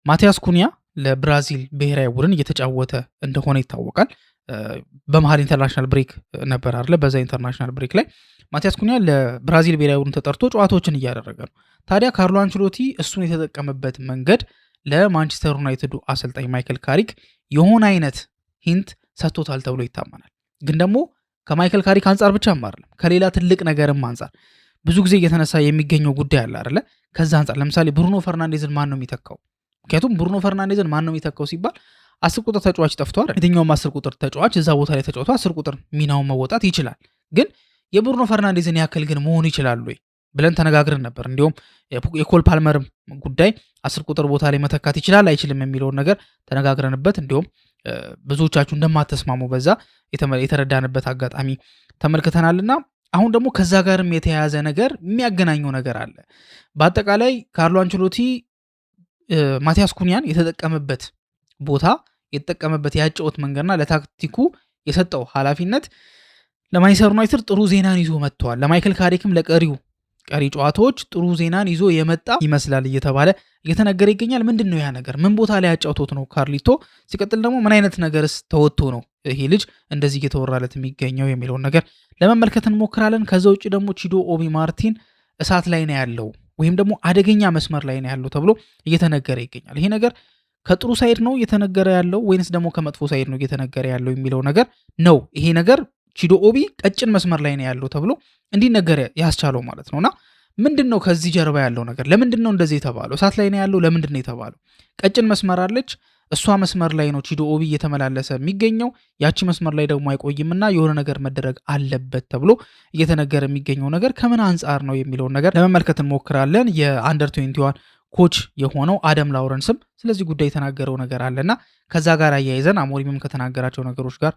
ማቲያስ ኩኒያ ለብራዚል ብሔራዊ ቡድን እየተጫወተ እንደሆነ ይታወቃል። በመሃል ኢንተርናሽናል ብሬክ ነበር አይደለ? በዛ ኢንተርናሽናል ብሬክ ላይ ማቲያስ ኩኒያ ለብራዚል ብሔራዊ ቡድን ተጠርቶ ጨዋታዎችን እያደረገ ነው። ታዲያ ካርሎ አንቸሎቲ እሱን የተጠቀመበት መንገድ ለማንቸስተር ዩናይትዱ አሰልጣኝ ማይክል ካሪክ የሆነ አይነት ሂንት ሰጥቶታል ተብሎ ይታመናል። ግን ደግሞ ከማይክል ካሪክ አንጻር ብቻም አይደለም፣ ከሌላ ትልቅ ነገርም አንጻር ብዙ ጊዜ እየተነሳ የሚገኘው ጉዳይ አለ አይደለ? ከዛ አንጻር ለምሳሌ ብሩኖ ፈርናንዴዝን ማን ነው የሚተካው? ምክንያቱም ብሩኖ ፈርናንዴዝን ማን ነው የሚተካው ሲባል 10 ቁጥር ተጫዋች ጠፍቷል። የትኛውም 10 ቁጥር ተጫዋች እዛ ቦታ ላይ ተጫውቶ 10 ቁጥር ሚናውን መወጣት ይችላል። ግን የብሩኖ ፈርናንዴዝን ያክል ግን መሆን ይችላሉ ወይ ብለን ተነጋግረን ነበር። እንዲሁም የኮል ፓልመር ጉዳይ 10 ቁጥር ቦታ ላይ መተካት ይችላል አይችልም የሚለውን ነገር ተነጋግረንበት እንዲሁም ብዙዎቻችሁ እንደማትስማሙ በዛ የተረዳንበት አጋጣሚ ተመልክተናልና አሁን ደግሞ ከዛ ጋርም የተያያዘ ነገር የሚያገናኘው ነገር አለ። በአጠቃላይ ካርሎ አንቸሎቲ ማቲያስ ኩኒያን የተጠቀመበት ቦታ የተጠቀመበት ያጨውት መንገድና ለታክቲኩ የሰጠው ኃላፊነት ለማንቸስተር ዩናይትድ ጥሩ ዜናን ይዞ መጥቷል። ለማይክል ካሪክም ቀሪ ጨዋታዎች ጥሩ ዜናን ይዞ የመጣ ይመስላል እየተባለ እየተነገረ ይገኛል። ምንድነው ያ ነገር? ምን ቦታ ላይ ያጫውቶት ነው ካርሊቶ? ሲቀጥል ደግሞ ምን አይነት ነገርስ ተወጥቶ ነው ይሄ ልጅ እንደዚህ እየተወራለት የሚገኘው የሚለውን ነገር ለመመልከት እንሞክራለን። ከዛ ውጭ ደግሞ ቺዶ ኦቢ ማርቲን እሳት ላይ ነው ያለው ወይም ደግሞ አደገኛ መስመር ላይ ነው ያለው ተብሎ እየተነገረ ይገኛል። ይሄ ነገር ከጥሩ ሳይድ ነው እየተነገረ ያለው ወይንስ ደግሞ ከመጥፎ ሳይድ ነው እየተነገረ ያለው የሚለው ነገር ነው። ይሄ ነገር ቺዶ ኦቢ ቀጭን መስመር ላይ ነው ያለው ተብሎ እንዲነገር ያስቻለው ማለት ነውና ምንድነው ከዚህ ጀርባ ያለው ነገር? ለምንድነው እንደዚህ የተባለው? እሳት ላይ ነው ያለው ለምንድነው የተባለው? ቀጭን መስመር አለች፣ እሷ መስመር ላይ ነው ቺዶ ኦቢ እየተመላለሰ የሚገኘው። ያቺ መስመር ላይ ደግሞ አይቆይምና የሆነ ነገር መደረግ አለበት ተብሎ እየተነገረ የሚገኘው ነገር ከምን አንጻር ነው የሚለውን ነገር ለመመልከት እንሞክራለን። የአንደር 21 ኮች የሆነው አደም ላውረንስም ስለዚህ ጉዳይ የተናገረው ነገር አለና ከዛ ጋር አያይዘን አሞሪምም ከተናገራቸው ነገሮች ጋር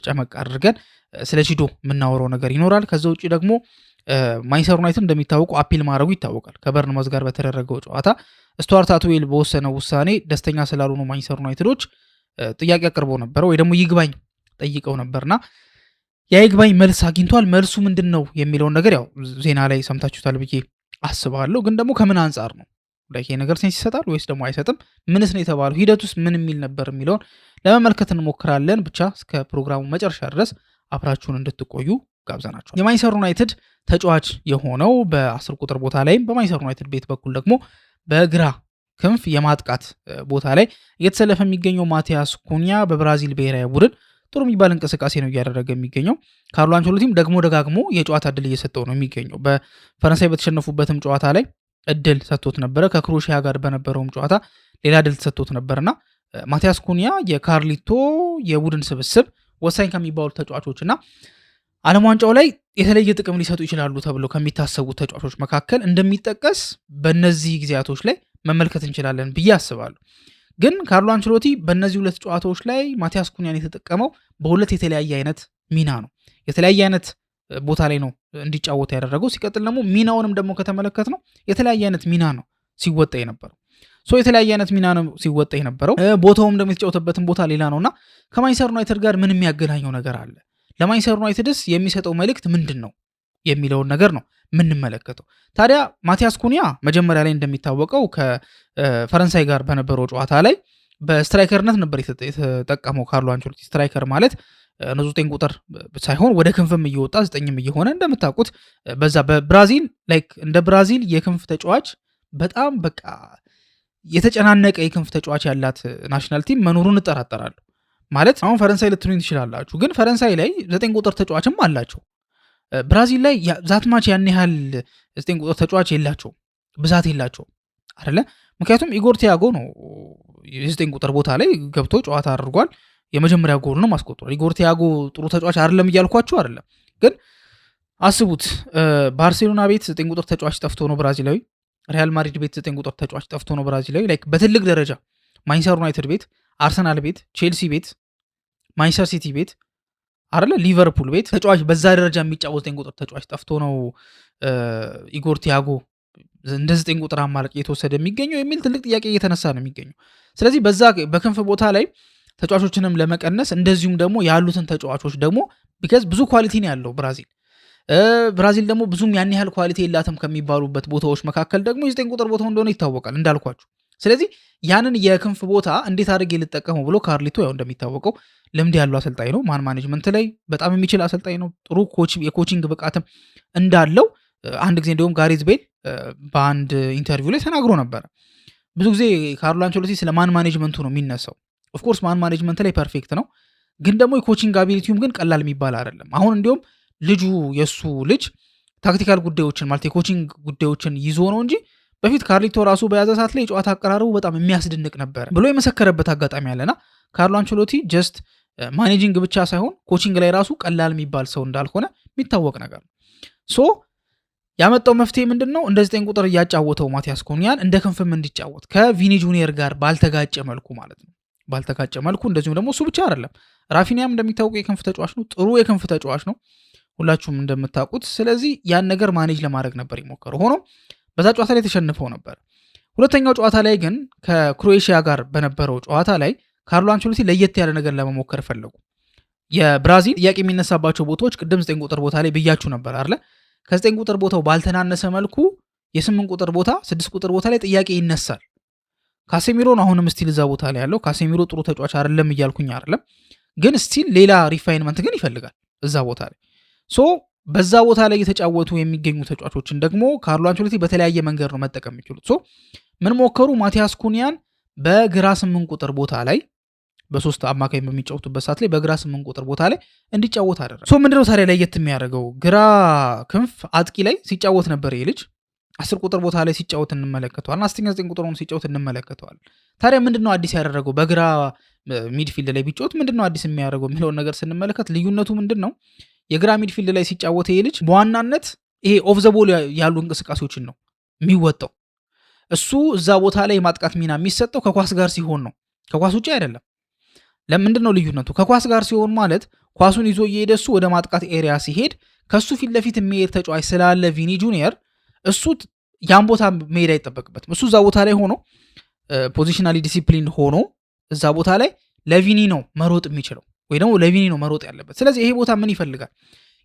ጨመቅ አድርገን ስለ ቺዶ የምናወራው ነገር ይኖራል። ከዛ ውጭ ደግሞ ማንቸስተር ዩናይትድ እንደሚታወቁ አፒል ማድረጉ ይታወቃል። ከበርንማውዝ ጋር በተደረገው ጨዋታ ስቱዋርት አትዌል በወሰነው ውሳኔ ደስተኛ ስላልሆኑ ማንቸስተር ዩናይትዶች ጥያቄ አቅርበው ነበር ወይ ደግሞ ይግባኝ ጠይቀው ነበርና ያ ይግባኝ መልስ አግኝቷል። መልሱ ምንድን ነው የሚለውን ነገር ያው ዜና ላይ ሰምታችሁታል ብዬ አስባለሁ። ግን ደግሞ ከምን አንጻር ነው ይሄ ነገር ሴንስ ይሰጣል ወይስ ደግሞ አይሰጥም? ምንስ ነው የተባለው? ሂደት ውስጥ ምን የሚል ነበር የሚለውን ለመመልከት እንሞክራለን። ብቻ እስከ ፕሮግራሙ መጨረሻ ድረስ አብራችሁን እንድትቆዩ ጋብዘናችኋል። የማንቸስተር ዩናይትድ ተጫዋች የሆነው በ10 ቁጥር ቦታ ላይም በማንቸስተር ዩናይትድ ቤት በኩል ደግሞ በግራ ክንፍ የማጥቃት ቦታ ላይ እየተሰለፈ የሚገኘው ማቲያስ ኩኒያ በብራዚል ብሔራዊ ቡድን ጥሩ የሚባል እንቅስቃሴ ነው እያደረገ የሚገኘው። ካርሎ አንቸሎቲም ደግሞ ደጋግሞ የጨዋታ እድል እየሰጠው ነው የሚገኘው። በፈረንሳይ በተሸነፉበትም ጨዋታ ላይ እድል ሰጥቶት ነበረ። ከክሮሺያ ጋር በነበረውም ጨዋታ ሌላ እድል ሰጥቶት ነበርና ማቲያስ ኩኒያ የካርሊቶ የቡድን ስብስብ ወሳኝ ከሚባሉ ተጫዋቾችና ዓለም ዋንጫው ላይ የተለየ ጥቅም ሊሰጡ ይችላሉ ተብለው ከሚታሰቡ ተጫዋቾች መካከል እንደሚጠቀስ በእነዚህ ጊዜያቶች ላይ መመልከት እንችላለን ብዬ አስባለሁ። ግን ካርሎ አንቸሎቲ በእነዚህ ሁለት ጨዋታዎች ላይ ማቲያስ ኩኒያን የተጠቀመው በሁለት የተለያየ አይነት ሚና ነው። የተለያየ አይነት ቦታ ላይ ነው እንዲጫወት ያደረገው። ሲቀጥል ደግሞ ሚናውንም ደግሞ ከተመለከት ነው የተለያየ አይነት ሚና ነው ሲወጣ የነበረው። የተለያየ አይነት ሚና ነው ሲወጣ የነበረው። ቦታውም ደግሞ የተጫወተበትን ቦታ ሌላ ነውና ከማንቸስተር ዩናይትድ ጋር ምን የሚያገናኘው ነገር አለ? ለማንቸስተር ዩናይትድስ የሚሰጠው መልእክት ምንድን ነው የሚለውን ነገር ነው የምንመለከተው። ታዲያ ማቲያስ ኩኒያ መጀመሪያ ላይ እንደሚታወቀው ከፈረንሳይ ጋር በነበረው ጨዋታ ላይ በስትራይከርነት ነበር የተጠቀመው ካርሎ አንቸሎቲ። ስትራይከር ማለት ንጹህ 9 ቁጥር ሳይሆን ወደ ክንፍም እየወጣ 9ም እየሆነ እንደምታውቁት በዛ በብራዚል ላይክ እንደ ብራዚል የክንፍ ተጫዋች በጣም በቃ የተጨናነቀ የክንፍ ተጫዋች ያላት ናሽናል ቲም መኖሩን እጠራጠራለሁ። ማለት አሁን ፈረንሳይ ልትሉኝ ትችላላችሁ፣ ግን ፈረንሳይ ላይ 9 ቁጥር ተጫዋችም አላቸው። ብራዚል ላይ ዛትማች ያን ያህል 9 ቁጥር ተጫዋች የላቸው፣ ብዛት የላቸው አይደለ? ምክንያቱም ኢጎር ቲያጎ ነው የ9 ቁጥር ቦታ ላይ ገብቶ ጨዋታ አድርጓል። የመጀመሪያ ጎል ነው ማስቆጥሯል። ኢጎር ቲያጎ ጥሩ ተጫዋች አይደለም እያልኳችሁ አይደለም፣ ግን አስቡት ባርሴሎና ቤት 9 ቁጥር ተጫዋች ጠፍቶ ነው ብራዚላዊ፣ ሪያል ማድሪድ ቤት 9 ቁጥር ተጫዋች ጠፍቶ ነው ብራዚላዊ። ላይክ በትልቅ ደረጃ ማንቸስተር ዩናይትድ ቤት፣ አርሰናል ቤት፣ ቼልሲ ቤት፣ ማንቸስተር ሲቲ ቤት አይደለ ሊቨርፑል ቤት ተጫዋች በዛ ደረጃ የሚጫወት 9 ቁጥር ተጫዋች ጠፍቶ ነው ኢጎር ቲያጎ እንደ 9 ቁጥር አማራጭ እየተወሰደ የሚገኘው የሚል ትልቅ ጥያቄ እየተነሳ ነው የሚገኘው። ስለዚህ በዛ በክንፍ ቦታ ላይ ተጫዋቾችንም ለመቀነስ እንደዚሁም ደግሞ ያሉትን ተጫዋቾች ደግሞ ቢካዝ ብዙ ኳሊቲ ነው ያለው ብራዚል ደግሞ ብዙም ያን ያህል ኳሊቲ የላትም ከሚባሉበት ቦታዎች መካከል ደግሞ የ9 ቁጥር ቦታው እንደሆነ ይታወቃል እንዳልኳችሁ። ስለዚህ ያንን የክንፍ ቦታ እንዴት አድርጌ ልጠቀመው ብሎ ካርሊቶ ያው እንደሚታወቀው ልምድ ያለው አሰልጣኝ ነው። ማን ማኔጅመንት ላይ በጣም የሚችል አሰልጣኝ ነው። ጥሩ የኮቺንግ ብቃትም እንዳለው አንድ ጊዜ እንዲሁም ጋሬዝ ቤል በአንድ ኢንተርቪው ላይ ተናግሮ ነበረ። ብዙ ጊዜ ካርሎ አንቸሎቲ ስለ ማን ማኔጅመንቱ ነው የሚነሳው። ኦፍኮርስ ማን ማኔጅመንት ላይ ፐርፌክት ነው፣ ግን ደግሞ የኮቺንግ አቢሊቲውም ግን ቀላል የሚባል አይደለም። አሁን እንዲሁም የእሱ ልጅ ታክቲካል ጉዳዮችን ማለት የኮቺንግ ጉዳዮችን ይዞ ነው እንጂ በፊት ካርሊቶ ራሱ በያዘ ሰዓት ላይ የጨዋታ አቀራረቡ በጣም የሚያስደንቅ ነበር ብሎ የመሰከረበት አጋጣሚ አለና ካርሎ አንቸሎቲ ጀስት ማኔጂንግ ብቻ ሳይሆን ኮቺንግ ላይ ራሱ ቀላል የሚባል ሰው እንዳልሆነ የሚታወቅ ነገር ነው። ሶ ያመጣው መፍትሄ ምንድን ነው? እንደ 9 ቁጥር እያጫወተው ማቲያስ ኩኒያን እንደ ክንፍም እንዲጫወት ከቪኒ ጁኒየር ጋር ባልተጋጨ መልኩ ማለት ነው። ባልተጋጨ መልኩ እንደዚሁም ደግሞ እሱ ብቻ አይደለም፣ ራፊኒያም እንደሚታወቀው የክንፍ ተጫዋች ነው። ጥሩ የክንፍ ተጫዋች ነው ሁላችሁም እንደምታውቁት። ስለዚህ ያን ነገር ማኔጅ ለማድረግ ነበር የሞከረው። ሆኖም በዛ ጨዋታ ላይ ተሸንፈው ነበር። ሁለተኛው ጨዋታ ላይ ግን ከክሮኤሽያ ጋር በነበረው ጨዋታ ላይ ካርሎ አንቸሎቲ ለየት ያለ ነገር ለመሞከር ፈለጉ። የብራዚል ጥያቄ የሚነሳባቸው ቦታዎች ቅድም 9 ቁጥር ቦታ ላይ ብያችሁ ነበር አይደል? ከ9 ቁጥር ቦታው ባልተናነሰ መልኩ የ8 ቁጥር ቦታ 6 ቁጥር ቦታ ላይ ጥያቄ ይነሳል። ካሴሚሮ ነው አሁንም ስቲል እዛ ቦታ ላይ ያለው። ካሴሚሮ ጥሩ ተጫዋች አይደለም እያልኩኝ አይደለም፣ ግን ስቲል ሌላ ሪፋይንመንት ግን ይፈልጋል እዛ ቦታ ላይ። ሶ በዛ ቦታ ላይ የተጫወቱ የሚገኙ ተጫዋቾችን ደግሞ ካርሎ አንቸሎቲ በተለያየ መንገድ ነው መጠቀም የሚችሉት። ሶ ምን ሞከሩ? ማቲያስ ኩኒያን በግራ 8 ቁጥር ቦታ ላይ በሶስት አማካኝ በሚጫወቱበት ሰዓት ላይ በግራ 8 ቁጥር ቦታ ላይ እንዲጫወት አደረገ። ሶ ምንድነው ታዲያ ለየት የሚያደርገው? ግራ ክንፍ አጥቂ ላይ ሲጫወት ነበር ይህ ልጅ። 10 ቁጥር ቦታ ላይ ሲጫወት እንመለከተዋል። 9 ቁጥር ሆኖ ሲጫወት እንመለከተዋል። ታዲያ ምንድነው አዲስ ያደረገው? በግራ ሚድፊልድ ላይ ቢጫወት ምንድነው አዲስ የሚያደርገው የሚለውን ነገር ስንመለከት ልዩነቱ ምንድነው? የግራ ሚድፊልድ ላይ ሲጫወት ይህ ልጅ በዋናነት ይሄ ኦፍ ዘ ቦል ያሉ እንቅስቃሴዎችን ነው የሚወጣው። እሱ እዛ ቦታ ላይ የማጥቃት ሚና የሚሰጠው ከኳስ ጋር ሲሆን ነው፣ ከኳስ ውጭ አይደለም። ለምንድን ነው ልዩነቱ? ከኳስ ጋር ሲሆን ማለት ኳሱን ይዞ እየሄደ እሱ ወደ ማጥቃት ኤሪያ ሲሄድ ከሱ ፊት ለፊት የሚሄድ ተጫዋች ስላለ ቪኒ ጁኒየር እሱ ያን ቦታ መሄድ አይጠበቅበትም። እሱ እዛ ቦታ ላይ ሆኖ ፖዚሽናሊ ዲሲፕሊን ሆኖ እዛ ቦታ ላይ ለቪኒ ነው መሮጥ የሚችለው ወይ ደግሞ ለቪኒ ነው መሮጥ ያለበት። ስለዚህ ይሄ ቦታ ምን ይፈልጋል?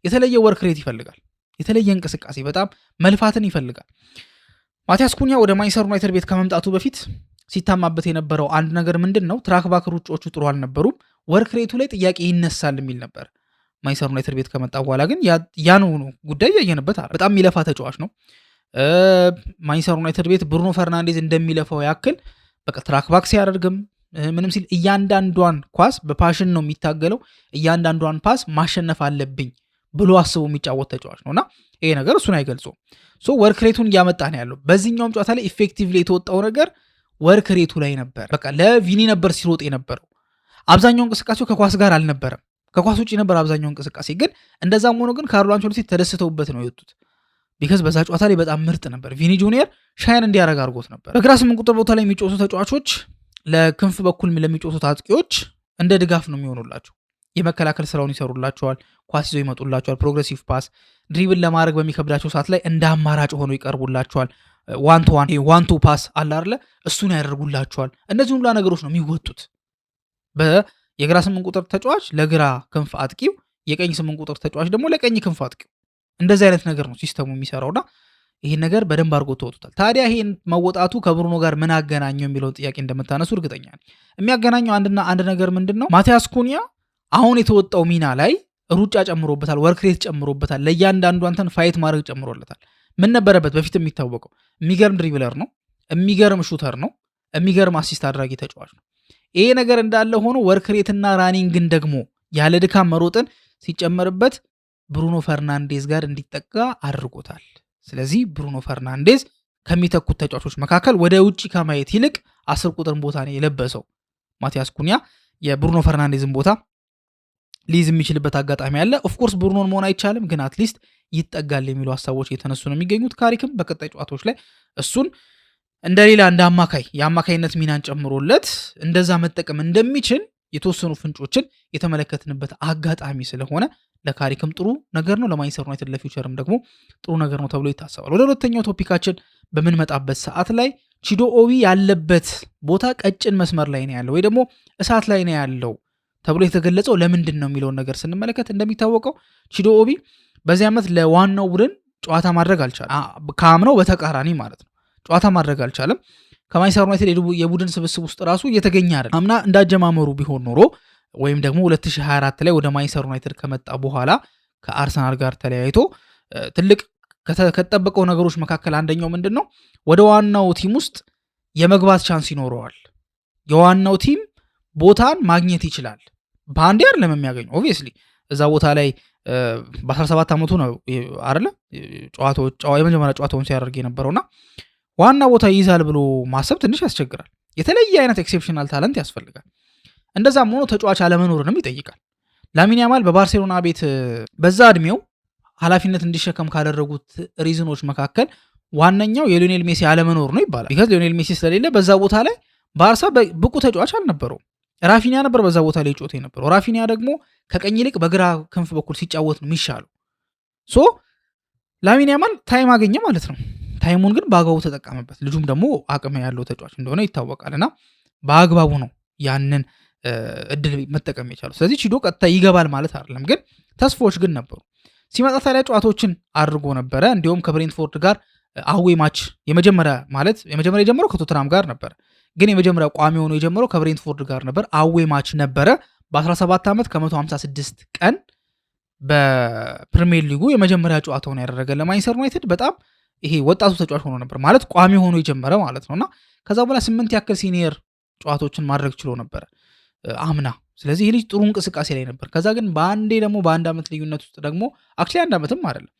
የተለየ ወርክ ሬት ይፈልጋል፣ የተለየ እንቅስቃሴ፣ በጣም መልፋትን ይፈልጋል። ማቲያስ ኩኒያ ወደ ማንቸስተር ዩናይትድ ቤት ከመምጣቱ በፊት ሲታማበት የነበረው አንድ ነገር ምንድን ነው? ትራክ ባክ ሩጫዎቹ ጥሩ አልነበሩም፣ ወርክ ሬቱ ላይ ጥያቄ ይነሳል የሚል ነበር። ማንቸስተር ዩናይትድ ቤት ከመጣ በኋላ ግን ያን ጉዳይ ያየንበት አይደል። በጣም የሚለፋ ተጫዋች ነው። ማንቸስተር ዩናይትድ ቤት ብሩኖ ፈርናንዴዝ እንደሚለፋው ያክል በቃ ትራክ ባክ ሲያደርግም ምንም ሲል እያንዳንዷን ኳስ በፓሽን ነው የሚታገለው። እያንዳንዷን ፓስ ማሸነፍ አለብኝ ብሎ አስቦ የሚጫወት ተጫዋች ነውና ይሄ ነገር እሱን አይገልጾም። ሶ ወርክ ሬቱን እያመጣ ነው ያለው። በዚህኛውም ጨዋታ ላይ ኢፌክቲቭሊ የተወጣው ነገር ወርክ ሬቱ ላይ ነበር። በቃ ለቪኒ ነበር ሲሮጥ የነበረው። አብዛኛው እንቅስቃሴው ከኳስ ጋር አልነበረም፣ ከኳስ ውጭ ነበር አብዛኛው እንቅስቃሴ። ግን እንደዛም ሆኖ ግን ካርሎ አንቸሎቲ ተደስተውበት ነው የወጡት። ቢካዝ በዛ ጨዋታ ላይ በጣም ምርጥ ነበር። ቪኒ ጁኒየር ሻይን እንዲያደርግ አድርጎት ነበር። በግራ 8 ቁጥር ቦታ ላይ የሚጫወቱ ተጫዋቾች ለክንፍ በኩል ለሚጫወቱት አጥቂዎች እንደ ድጋፍ ነው የሚሆኑላቸው። የመከላከል ስራውን ይሰሩላቸዋል፣ ኳስ ይዘው ይመጡላቸዋል፣ ፕሮግሬሲቭ ፓስ ድሪብል ለማድረግ በሚከብዳቸው ሰዓት ላይ እንደ አማራጭ ሆነው ይቀርቡላቸዋል። ዋን ቱ ፓስ አለ አይደለ? እሱን ያደርጉላቸዋል። እነዚህ ሁሉ ነገሮች ነው የሚወጡት። የግራ 8 ቁጥር ተጫዋች ለግራ ክንፍ አጥቂው፣ የቀኝ 8 ቁጥር ተጫዋች ደግሞ ለቀኝ ክንፍ አጥቂው። እንደዚህ አይነት ነገር ነው ሲስተሙ የሚሰራውና ይህን ነገር በደንብ አድርጎ ተወጡታል። ታዲያ ይህን መወጣቱ ከብሩኖ ጋር ምን አገናኘው የሚለውን ጥያቄ እንደምታነሱ እርግጠኛ ነኝ። የሚያገናኘው አንድ ነገር ምንድን ነው? ማቲያስ ኩኒያ አሁን የተወጣው ሚና ላይ ሩጫ ጨምሮበታል፣ ወርክሬት ጨምሮበታል፣ ለእያንዳንዱ አንተን ፋይት ማድረግ ጨምሮለታል። ምን ነበረበት በፊት የሚታወቀው? የሚገርም ድሪብለር ነው፣ የሚገርም ሹተር ነው፣ የሚገርም አሲስት አድራጊ ተጫዋች ነው። ይሄ ነገር እንዳለ ሆኖ ወርክሬትና ራኒንግን ደግሞ ያለ ድካም መሮጥን ሲጨመርበት ብሩኖ ፈርናንዴዝ ጋር እንዲጠጋ አድርጎታል። ስለዚህ ብሩኖ ፈርናንዴዝ ከሚተኩት ተጫዋቾች መካከል ወደ ውጭ ከማየት ይልቅ 10 ቁጥርን ቦታ ነው የለበሰው። ማቲያስ ኩኒያ የብሩኖ ፈርናንዴዝን ቦታ ሊይዝ የሚችልበት አጋጣሚ አለ። ኦፍኮርስ ብሩኖን መሆን አይቻልም፣ ግን አትሊስት ይጠጋል የሚሉ ሀሳቦች እየተነሱ ነው የሚገኙት። ካሪክም በቀጣይ ጨዋታዎች ላይ እሱን እንደሌላ እንደ አማካይ የአማካይነት ሚናን ጨምሮለት እንደዛ መጠቀም እንደሚችል የተወሰኑ ፍንጮችን የተመለከትንበት አጋጣሚ ስለሆነ ለካሪክም ጥሩ ነገር ነው፣ ለማንቸስተር ዩናይትድ ለፊውቸርም ደግሞ ጥሩ ነገር ነው ተብሎ ይታሰባል። ወደ ሁለተኛው ቶፒካችን በምንመጣበት ሰዓት ላይ ቺዶ ኦቢ ያለበት ቦታ ቀጭን መስመር ላይ ነው ያለው ወይ ደግሞ እሳት ላይ ነው ያለው ተብሎ የተገለጸው ለምንድን ነው የሚለውን ነገር ስንመለከት እንደሚታወቀው ቺዶ ኦቢ በዚህ ዓመት ለዋናው ቡድን ጨዋታ ማድረግ አልቻለም። ከአምናው በተቃራኒ ማለት ነው። ጨዋታ ማድረግ አልቻለም። ከማንቸስተር ዩናይትድ የቡድን ስብስብ ውስጥ ራሱ እየተገኘ አይደለም። አምና እንዳጀማመሩ ቢሆን ኖሮ ወይም ደግሞ 2024 ላይ ወደ ማንቸስተር ዩናይትድ ከመጣ በኋላ ከአርሰናል ጋር ተለያይቶ ትልቅ ከተጠበቀው ነገሮች መካከል አንደኛው ምንድን ነው? ወደ ዋናው ቲም ውስጥ የመግባት ቻንስ ይኖረዋል። የዋናው ቲም ቦታን ማግኘት ይችላል። በአንዴ አይደለም የሚያገኘው። ኦብቪየስሊ እዛ ቦታ ላይ በ17 ዓመቱ ነው አይደለ የመጀመሪያ ጨዋታውን ሲያደርግ የነበረውና ዋና ቦታ ይይዛል ብሎ ማሰብ ትንሽ ያስቸግራል። የተለየ አይነት ኤክሴፕሽናል ታለንት ያስፈልጋል። እንደዛም ሆኖ ተጫዋች አለመኖርንም ይጠይቃል። ላሚን ያማል በባርሴሎና ቤት በዛ እድሜው ኃላፊነት እንዲሸከም ካደረጉት ሪዝኖች መካከል ዋነኛው የሊዮኔል ሜሲ አለመኖር ነው ይባላል። ቢካዝ ሊዮኔል ሜሲ ስለሌለ በዛ ቦታ ላይ ባርሳ ብቁ ተጫዋች አልነበረውም። ራፊኒያ ነበር በዛ ቦታ ላይ ጮቴ የነበረው። ራፊኒያ ደግሞ ከቀኝ ይልቅ በግራ ክንፍ በኩል ሲጫወት ነው የሚሻለው። ሶ ላሚን ያማል ታይም አገኘ ማለት ነው። ታይሙን ግን በአግባቡ ተጠቀመበት። ልጁም ደግሞ አቅም ያለው ተጫዋች እንደሆነ ይታወቃል እና በአግባቡ ነው ያንን እድል መጠቀም የቻለው። ስለዚህ ቺዶ ቀጥታ ይገባል ማለት አይደለም፣ ግን ተስፋዎች ግን ነበሩ። ሲመጣ ታዲያ ጨዋታዎችን አድርጎ ነበረ። እንዲሁም ከብሬንትፎርድ ጋር አዌ ማች የመጀመሪያ የጀመረው ከቶተናም ጋር ነበር፣ ግን የመጀመሪያ ቋሚ ሆኖ የጀመረው ከብሬንትፎርድ ጋር ነበር። አዌ ማች ነበረ። በ17 ዓመት ከ156 ቀን በፕሪሚየር ሊጉ የመጀመሪያ ጨዋታውን ያደረገ ለማንቸስተር ዩናይትድ በጣም ይሄ ወጣቱ ተጫዋች ሆኖ ነበር ማለት ቋሚ ሆኖ የጀመረ ማለት ነውና ከዛ በኋላ 8 ያክል ሲኒየር ጨዋታዎችን ማድረግ ችሎ ነበር አምና። ስለዚህ ይህ ልጅ ጥሩ እንቅስቃሴ ላይ ነበር። ከዛ ግን በአንዴ ደግሞ በአንድ ዓመት ልዩነት ውስጥ ደግሞ አክቹዋሊ አንድ ዓመትም አይደለም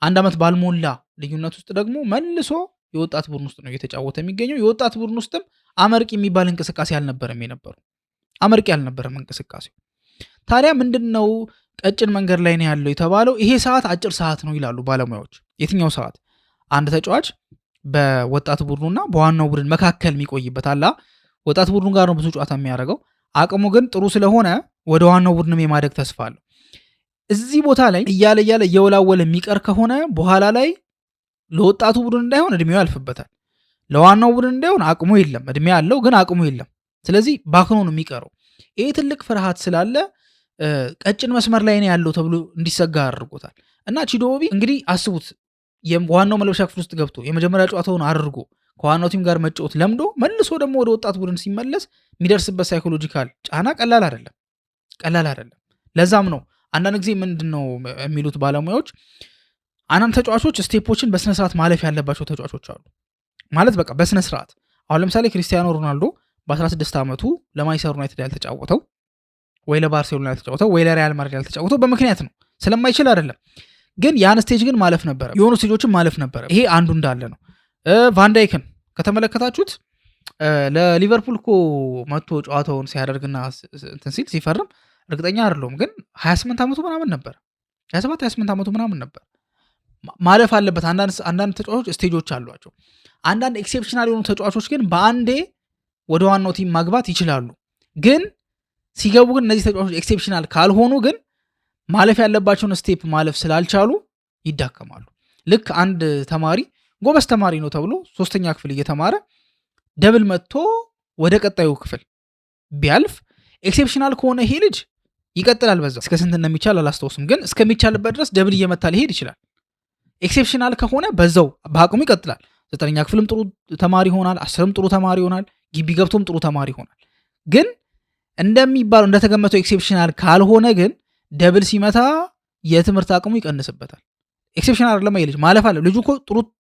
አንድ ዓመት ባልሞላ ልዩነት ውስጥ ደግሞ መልሶ የወጣት ቡድን ውስጥ ነው እየተጫወተ የሚገኘው። የወጣት ቡድን ውስጥም አመርቂ የሚባል እንቅስቃሴ አልነበረም የነበረው። አመርቂ አልነበረም እንቅስቃሴው። ታዲያ ምንድነው ቀጭን መንገድ ላይ ነው ያለው የተባለው? ይሄ ሰዓት አጭር ሰዓት ነው ይላሉ ባለሙያዎች። የትኛው ሰዓት? አንድ ተጫዋች በወጣት ቡድኑና በዋናው ቡድን መካከል የሚቆይበት አላ ወጣት ቡድኑ ጋር ነው ብዙ ጨዋታ የሚያደርገው። አቅሙ ግን ጥሩ ስለሆነ ወደ ዋናው ቡድንም የማደግ ተስፋ አለው። እዚህ ቦታ ላይ እያለ እየወላወለ የሚቀር ከሆነ በኋላ ላይ ለወጣቱ ቡድን እንዳይሆን እድሜው ያልፍበታል። ለዋናው ቡድን እንዳይሆን አቅሙ የለም። እድሜ ያለው ግን አቅሙ የለም። ስለዚህ ባክኖ ነው የሚቀረው። ይሄ ትልቅ ፍርሃት ስላለ ቀጭን መስመር ላይ ነው ያለው ተብሎ እንዲሰጋ አድርጎታል። እና ቺዶቢ እንግዲህ አስቡት ዋናው መለበሻ ክፍል ውስጥ ገብቶ የመጀመሪያ ጨዋታውን አድርጎ ከዋናው ቲም ጋር መጫወት ለምዶ መልሶ ደግሞ ወደ ወጣት ቡድን ሲመለስ የሚደርስበት ሳይኮሎጂካል ጫና ቀላል አይደለም። ለዛም ነው አንዳንድ ጊዜ ምንድነው የሚሉት ባለሙያዎች አንዳንድ ተጫዋቾች ስቴፖችን በስነ ስርዓት ማለፍ ያለባቸው ተጫዋቾች አሉ። ማለት በቃ በስነ ስርዓት አሁን ለምሳሌ ክሪስቲያኖ ሮናልዶ በ16 ዓመቱ ለማንቸስተር ዩናይትድ ያልተጫወተው ወይ ለባርሴሎና ያልተጫወተው ወይ ለሪያል ማድሪድ ያልተጫወተው በምክንያት ነው፣ ስለማይችል አይደለም። ግን ያን ስቴጅ ግን ማለፍ ነበረ፣ የሆኑ ስቴጆችን ማለፍ ነበረ። ይሄ አንዱ እንዳለ ነው። ቫንዳይክን ከተመለከታችሁት ለሊቨርፑል እኮ መጥቶ ጨዋታውን ሲያደርግና እንትን ሲል ሲፈርም እርግጠኛ አይደለሁም፣ ግን 28 ዓመቱ ምናምን ነበር፣ 28 ዓመቱ ምናምን ነበር። ማለፍ አለበት። አንዳንድ ተጫዋቾች ስቴጆች አሏቸው። አንዳንድ ኤክሴፕሽናል የሆኑ ተጫዋቾች ግን በአንዴ ወደ ዋናው ቲም ማግባት ይችላሉ። ግን ሲገቡ ግን እነዚህ ተጫዋቾች ኤክሴፕሽናል ካልሆኑ ግን ማለፍ ያለባቸውን ስቴፕ ማለፍ ስላልቻሉ ይዳከማሉ። ልክ አንድ ተማሪ ጎበዝ ተማሪ ነው ተብሎ 3ኛ ክፍል እየተማረ ደብል መጥቶ ወደ ቀጣዩ ክፍል ቢያልፍ ኤክሴፕሽናል ከሆነ ይሄ ልጅ ይቀጥላል። በዛው እስከ ስንት እንደሚቻል አላስታውስም፣ ግን እስከሚቻልበት ድረስ ደብል እየመታ ሊሄድ ይችላል። ኤክሴፕሽናል ከሆነ በዛው በአቅሙ ይቀጥላል። 9ኛ ክፍልም ጥሩ ተማሪ ይሆናል፣ 10ም ጥሩ ተማሪ ይሆናል፣ ግቢ ገብቶም ጥሩ ተማሪ ይሆናል። ግን እንደሚባለው እንደተገመተው ኤክሴፕሽናል ካልሆነ ግን ደብል ሲመታ የትምህርት አቅሙ ይቀንስበታል። ኤክሴፕሽናል አይደለም ይልጅ ማለፍ አለ። ልጁ እኮ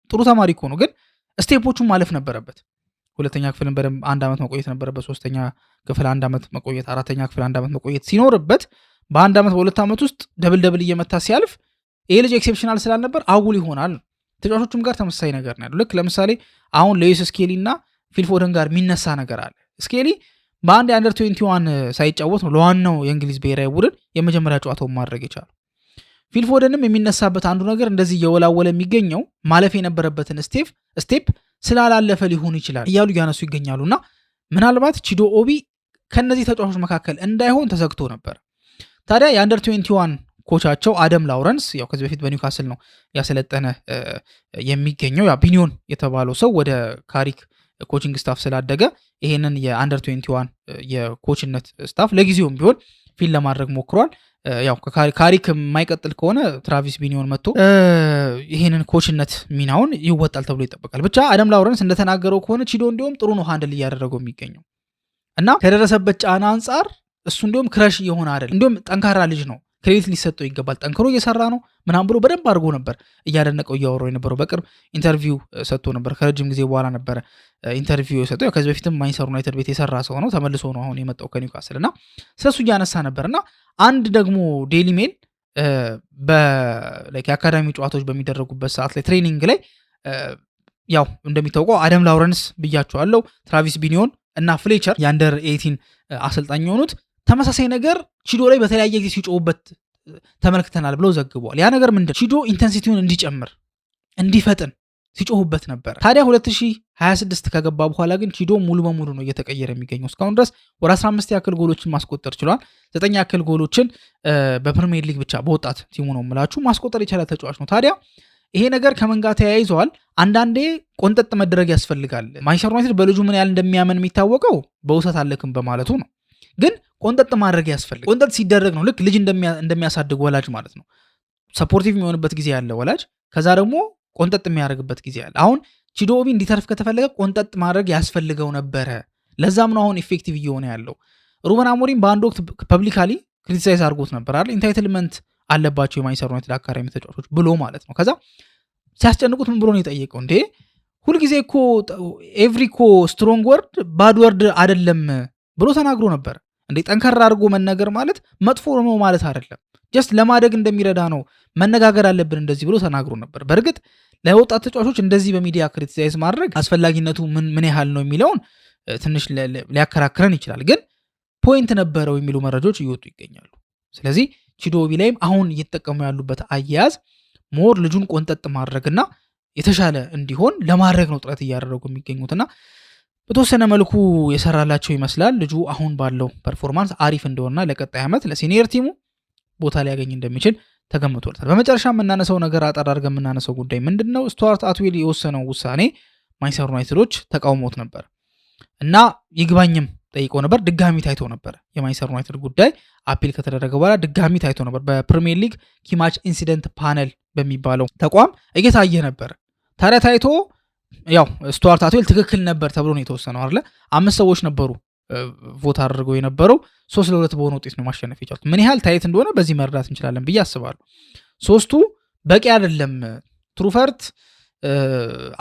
ጥሩ ተማሪ እኮ ነው፣ ግን ስቴፖቹን ማለፍ ነበረበት። 2ኛ ክፍልን በደንብ 1 ዓመት መቆየት ነበረበት። 3ኛ ክፍል 1 ዓመት መቆየት፣ 4ኛ ክፍል 1 ዓመት መቆየት ሲኖርበት በ1 ዓመት በ2 ዓመት ውስጥ ደብል እየመታ ሲያልፍ ይሄ ልጅ ኤክሴፕሽናል ስላልነበር አጉል ይሆናል። ተጫዋቾቹም ጋር ተመሳሳይ ነገር ነው ያለው። ልክ ለምሳሌ አሁን ሉዊስ ስኬሊ እና ፊል ፎደን ጋር የሚነሳ ነገር አለ። ስኬሊ በአንድ የአንደር 21 ሳይጫወት ነው ለዋናው የእንግሊዝ ብሔራዊ ቡድን የመጀመሪያ ጨዋታውን ማድረግ የቻለው። ፊል ፎደንም የሚነሳበት አንዱ ነገር እንደዚህ እየወላወለ የሚገኘው ማለፍ የነበረበትን ስቴፕ ስላላለፈ ሊሆን ይችላል እያሉ እያነሱ ይገኛሉ። እና ምናልባት ቺዶ ኦቢ ከነዚህ ተጫዋቾች መካከል እንዳይሆን ተሰግቶ ነበር። ታዲያ የአንደር 21 ኮቻቸው አደም ላውረንስ ያው ከዚህ በፊት በኒውካስል ነው ያሰለጠነ የሚገኘው። ያ ቢኒዮን የተባለው ሰው ወደ ካሪክ ኮቺንግ ስታፍ ስላደገ ይሄንን የአንደር 21 የኮችነት ስታፍ ለጊዜውም ቢሆን ፊል ለማድረግ ሞክሯል። ያው ካሪክ የማይቀጥል ከሆነ ትራቪስ ቢኒዮን መጥቶ ይሄንን ኮችነት ሚናውን ይወጣል ተብሎ ይጠበቃል። ብቻ አደም ላውረንስ እንደተናገረው ከሆነ ቺዶ እንዲሁም ጥሩ ነው ሃንድል እያደረገው የሚገኘው እና ከደረሰበት ጫና አንጻር እሱ እንዲሁም ክረሽ እየሆነ አይደል፣ እንዲሁም ጠንካራ ልጅ ነው፣ ክሬዲት ሊሰጠው ይገባል፣ ጠንክሮ እየሰራ ነው ምናምን ብሎ በደንብ አድርጎ ነበር እያደነቀው እያወራው የነበረው። በቅርብ ኢንተርቪው ሰጥቶ ነበር፣ ከረጅም ጊዜ በኋላ ነበረ ኢንተርቪው የሰጠው። ከዚህ በፊትም ማንቸስተር ዩናይትድ ቤት የሰራ ሰው ነው፣ ተመልሶ ነው አሁን የመጣው ከኒውካስል እና ስለሱ እያነሳ ነበር። እና አንድ ደግሞ ዴይሊ ሜል የአካዳሚ ጨዋታዎች በሚደረጉበት ሰዓት ላይ ትሬኒንግ ላይ ያው እንደሚታወቀው አደም ላውረንስ ብያቸዋለሁ፣ ትራቪስ ቢኒዮን እና ፍሌቸር የአንደር 18 አሰልጣኝ የሆኑት ተመሳሳይ ነገር ቺዶ ላይ በተለያየ ጊዜ ሲጮሁበት ተመልክተናል ብለው ዘግበዋል። ያ ነገር ምንድን ቺዶ ኢንተንሲቲውን እንዲጨምር እንዲፈጥን ሲጮሁበት ነበር። ታዲያ 2026 ከገባ በኋላ ግን ቺዶ ሙሉ በሙሉ ነው እየተቀየረ የሚገኘው። እስካሁን ድረስ ወደ 15 ያክል ጎሎችን ማስቆጠር ችሏል። 9 ያክል ጎሎችን በፕሪሚየር ሊግ ብቻ በወጣት ቲሙ ነው የምላችሁ ማስቆጠር የቻለ ተጫዋች ነው። ታዲያ ይሄ ነገር ከምን ጋር ተያይዘዋል? አንዳንዴ ቆንጠጥ መደረግ ያስፈልጋል። ማንቸስተር ዩናይትድ በልጁ ምን ያህል እንደሚያመን የሚታወቀው በውሰት አለክም በማለቱ ነው። ግን ቆንጠጥ ማድረግ ያስፈልጋል። ቆንጠጥ ሲደረግ ነው ልክ ልጅ እንደሚያሳድግ ወላጅ ማለት ነው። ሰፖርቲቭ የሚሆንበት ጊዜ ያለ ወላጅ፣ ከዛ ደግሞ ቆንጠጥ የሚያደርግበት ጊዜ ያለ። አሁን ቺዶ ኦቢ እንዲተርፍ ከተፈለገ ቆንጠጥ ማድረግ ያስፈልገው ነበረ። ለዛም ነው አሁን ኢፌክቲቭ እየሆነ ያለው። ሩበን አሞሪም በአንድ ወቅት ፐብሊካሊ ክሪቲሳይዝ አድርጎት ነበር አይደል? ኢንታይትልመንት አለባቸው የማንቸስተር ዩናይትድ አካዳሚ ተጫዋቾች ብሎ ማለት ነው። ከዛ ሲያስጨንቁት ምን ብሎ ነው የጠየቀው? እንዴ ሁልጊዜ እኮ ኤቭሪ እኮ ስትሮንግ ወርድ ባድ ወርድ አይደለም ብሎ ተናግሮ ነበር። እንዴ ጠንከር አድርጎ መነገር ማለት መጥፎ ነው ማለት አይደለም፣ ጀስት ለማደግ እንደሚረዳ ነው መነጋገር አለብን እንደዚህ ብሎ ተናግሮ ነበር። በእርግጥ ለወጣት ተጫዋቾች እንደዚህ በሚዲያ ክሪቲሳይዝ ማድረግ አስፈላጊነቱ ምን ያህል ነው የሚለውን ትንሽ ሊያከራክረን ይችላል። ግን ፖይንት ነበረው የሚሉ መረጃዎች እየወጡ ይገኛሉ። ስለዚህ ቺዶ ኦቢ ላይም አሁን እየተጠቀሙ ያሉበት አያያዝ ሞር ልጁን ቆንጠጥ ማድረግና የተሻለ እንዲሆን ለማድረግ ነው ጥረት እያደረጉ የሚገኙትና በተወሰነ መልኩ የሰራላቸው ይመስላል። ልጁ አሁን ባለው ፐርፎርማንስ አሪፍ እንደሆነና ለቀጣይ ዓመት ለሲኒየር ቲሙ ቦታ ሊያገኝ እንደሚችል ተገምቶለታል። በመጨረሻ የምናነሳው ነገር አጠር አድርገን የምናነሳው ጉዳይ ምንድን ነው? ስቱዋርት አትዌል የወሰነው ውሳኔ ማንቸስተር ዩናይትዶች ተቃውሞት ነበር እና ይግባኝም ጠይቀው ነበር። ድጋሚ ታይቶ ነበር። የማንቸስተር ዩናይትድ ጉዳይ አፒል ከተደረገ በኋላ ድጋሚ ታይቶ ነበር። በፕሪሚየር ሊግ ኪማች ኢንሲደንት ፓነል በሚባለው ተቋም እየታየ ነበር። ታዲያ ታይቶ ያው ስቱዋርት አትዌል ትክክል ነበር ተብሎ ነው የተወሰነው አይደለ? 5 ሰዎች ነበሩ ቮት አድርገው የነበረው 3-2 በሆነ ውጤት ነው ማሸነፍ የቻሉት። ምን ያህል ታይት እንደሆነ በዚህ መረዳት እንችላለን ብዬ አስባለሁ። 3ቱ በቂ አይደለም። ትሩፈርት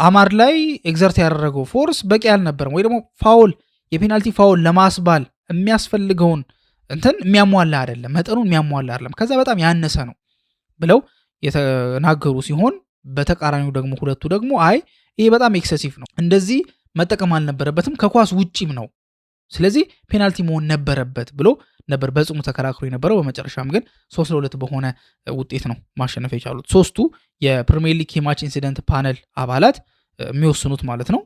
አማር ላይ ኤግዘርት ያደረገው ፎርስ በቂ አልነበረም፣ ወይ ደግሞ ፋውል የፔናልቲ ፋውል ለማስባል የሚያስፈልገውን እንትን የሚያሟላ አይደለም፣ መጠኑን የሚያሟላ አይደለም፣ ከዛ በጣም ያነሰ ነው ብለው የተናገሩ ሲሆን በተቃራኒው ደግሞ ሁለቱ ደግሞ አይ ይሄ በጣም ኤክሰሲቭ ነው፣ እንደዚህ መጠቀም አልነበረበትም፣ ከኳስ ውጪም ነው፣ ስለዚህ ፔናልቲ መሆን ነበረበት ብሎ ነበር በጽሙ ተከራክሮ የነበረው። በመጨረሻም ግን 3-2 በሆነ ውጤት ነው ማሸነፍ የቻሉት 3ቱ የፕሪሚየር ሊግ የማች ኢንሲደንት ፓነል አባላት የሚወስኑት ማለት ነው።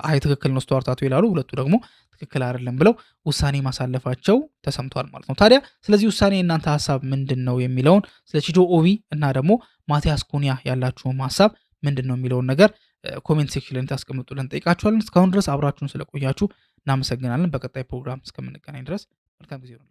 አይ ትክክል ነው ስቱዋርት አትዌል ይላሉ፣ ሁለቱ ደግሞ ትክክል አይደለም ብለው ውሳኔ ማሳለፋቸው ተሰምቷል ማለት ነው። ታዲያ ስለዚህ ውሳኔ እናንተ ሀሳብ ምንድን ነው የሚለውን ስለ ቺዶ ኦቢ እና ደግሞ ማቲያስ ኩኒያ ያላችሁም ሀሳብ ምንድን ነው የሚለውን ነገር ኮሜንት ሴክሽን ላይ ታስቀምጡልን ጠይቃችኋለን። እስካሁን ድረስ አብራችሁን ስለቆያችሁ እናመሰግናለን። በቀጣይ ፕሮግራም እስከምንገናኝ ድረስ መልካም ጊዜ ነው።